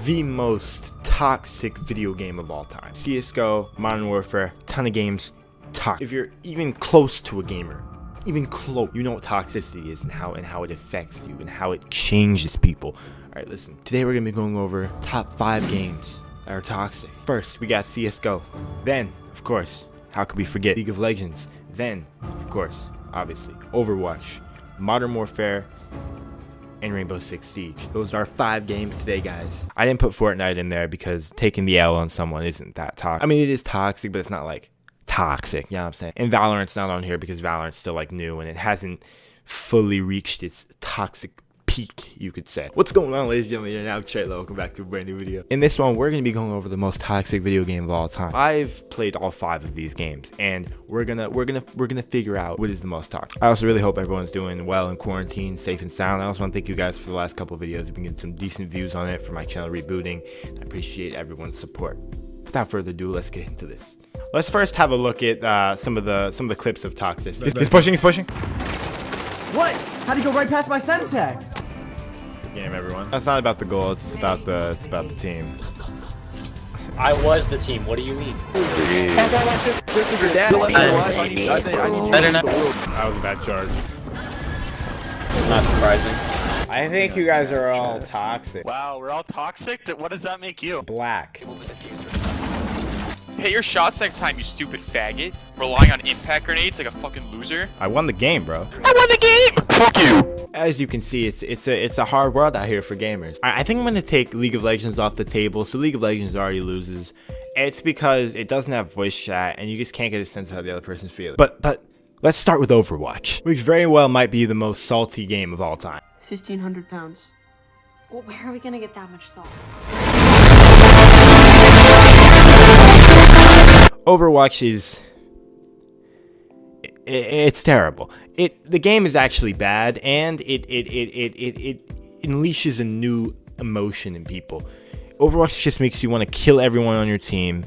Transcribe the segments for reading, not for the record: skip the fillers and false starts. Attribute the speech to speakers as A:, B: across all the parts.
A: the most toxic video game of all time. CSGO, Modern Warfare, ton of games, toxic. If you're even close to a gamer, even close, you know what toxicity is and how it affects you and how it changes people. All right, listen. Today we're gonna be going over top 5 games that are toxic. First, we got CSGO. Then, of course, how could we forget League of Legends? Then, of course, obviously, Overwatch, Modern Warfare, and Rainbow Six Siege. Those are 5 games today, guys. I didn't put Fortnite in there because taking the L on someone isn't that toxic. I mean, it is toxic, but it's not like toxic, you know what I'm saying? And Valorant's not on here because Valorant's still like new and it hasn't fully reached its toxic peak, you could say. What's going on, ladies and gentlemen? You're now Treyllo. Welcome back to a brand new video. In this one, we're going to be going over the most toxic video game of all time. I've played all 5 of these games, and we're gonna figure out what is the most toxic. I also really hope everyone's doing well in quarantine, safe and sound. I also want to thank you guys for the last couple of videos. We've been getting some decent views on it for my channel rebooting. I appreciate everyone's support. Without further ado, let's get into this. Let's first have a look at some of the clips of toxicity. He's pushing. He's pushing.
B: What? How'd he go right past my Semtex?
A: Good game, everyone. It's not about the goal. It's about the team.
C: I was the team. What do you mean?
A: That was a bad charge.
C: Not surprising.
A: I think you guys are all toxic.
D: Wow, we're all toxic? What does that make you?
A: Black.
E: Hit your shots next time, you stupid faggot. Relying on impact grenades like a fucking loser.
A: I won the game, bro.
E: I won the game! Fuck you!
A: As you can see, it's a hard world out here for gamers. I think I'm gonna take League of Legends off the table. So League of Legends already loses. It's because it doesn't have voice chat, and you just can't get a sense of how the other person's feeling. But let's start with Overwatch, which very well might be the most salty game of all time.
F: 1,500 pounds.
G: Well, where are we gonna get that much salt?
A: Overwatch is it's terrible. The game is actually bad, and it unleashes a new emotion in people. Overwatch just makes you want to kill everyone on your team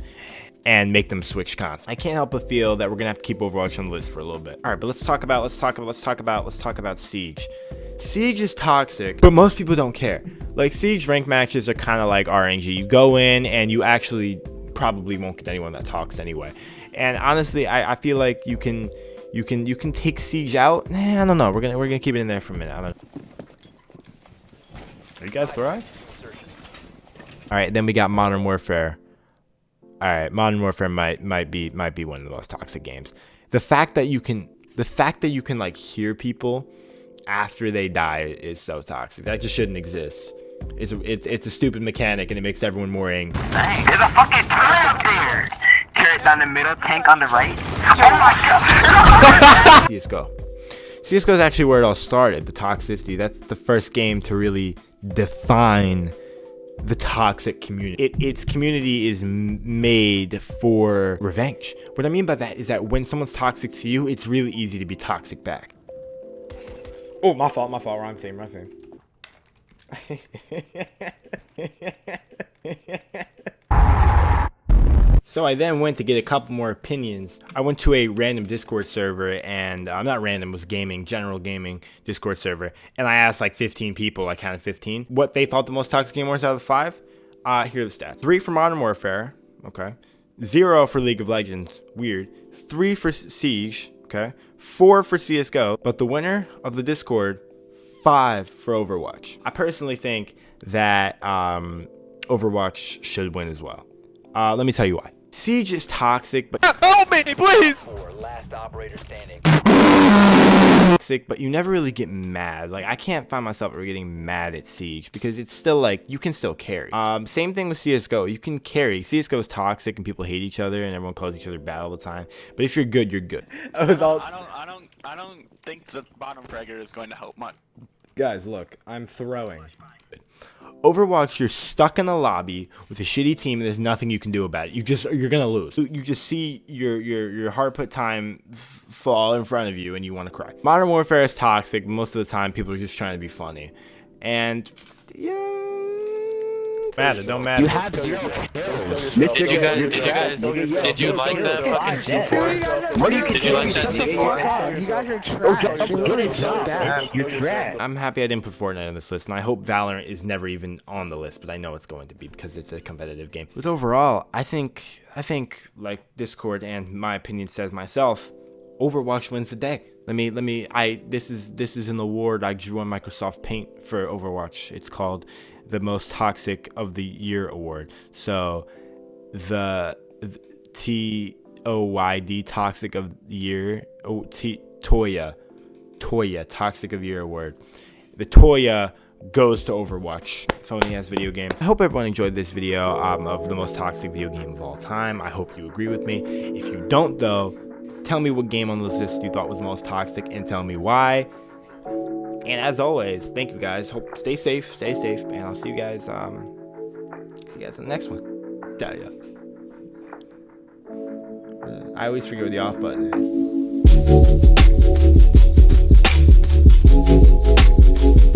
A: and make them switch constantly. I can't help but feel that we're gonna have to keep Overwatch on the list for a little bit. All right, but let's talk about Siege. Siege is toxic, but most people don't care. Like, Siege rank matches are kind of like RNG. You go in and you actually probably won't get anyone that talks anyway. And honestly, I feel like you can take Siege out. Nah, I don't know. We're gonna keep it in there for a minute. I don't know. Are you guys thrive? All right, then we got Modern Warfare. All right, Modern Warfare might be one of the most toxic games. The fact that you can like hear people after they die is so toxic. That just shouldn't exist. It's a stupid mechanic, and it makes everyone more angry.
H: Dang, there's a fucking turret up there! Turret down the middle, tank on the right. Oh my god!
A: CSGO is actually where it all started, the toxicity. That's the first game to really define the toxic community. Its community is made for revenge. What I mean by that is that when someone's toxic to you, it's really easy to be toxic back. Oh, my fault, wrong team. So I then went to get a couple more opinions. I went to a random Discord server, and not random, it was general gaming Discord server, and I asked like 15 people, I counted 15, what they thought the most toxic game was out of the 5. Here are the stats. 3 for Modern Warfare, okay. 0 for League of Legends, weird. 3 for Siege, okay. 4 for CSGO, but the winner of the Discord, 5 for Overwatch. I personally think that Overwatch should win as well. Let me tell you why. Siege is toxic, but
E: help me, please!
H: Last operator standing.
A: Toxic, but you never really get mad. Like, I can't find myself ever getting mad at Siege because it's still like you can still carry. Same thing with CS:GO. You can carry. CS:GO is toxic and people hate each other and everyone calls each other bad all the time. But if you're good, you're good.
D: I don't think the bottom fragger is going to help much.
A: Guys, look, I'm throwing. Overwatch, you're stuck in a lobby with a shitty team and there's nothing you can do about it. You're gonna lose. You just see your hard put time fall in front of you and you want to cry. Modern Warfare is toxic. Most of the time people are just trying to be funny. And yeah, matter. Don't matter.
F: You have 0 kills.
E: Did you like that fucking C4?
F: What do you
E: Did you like that C4?
F: You guys are trash. You're really so bad. You're trash.
A: I'm happy I didn't put Fortnite on this list, and I hope Valorant is never even on the list, but I know it's going to be because it's a competitive game. But overall, I think like Discord and my opinion says myself, Overwatch wins the day. This is an award I drew on Microsoft Paint for Overwatch. It's called the Most Toxic of the Year award. So the TOYD Toxic of the Year, Toya Toxic of the Year award. The Toya goes to Overwatch, phony ass video game. I hope everyone enjoyed this video of the most toxic video game of all time. I hope you agree with me. If you don't though, tell me what game on this list you thought was most toxic and tell me why. And as always, thank you guys. Hope stay safe, and I'll see you guys in the next one. Tell ya. I always forget what the off button is.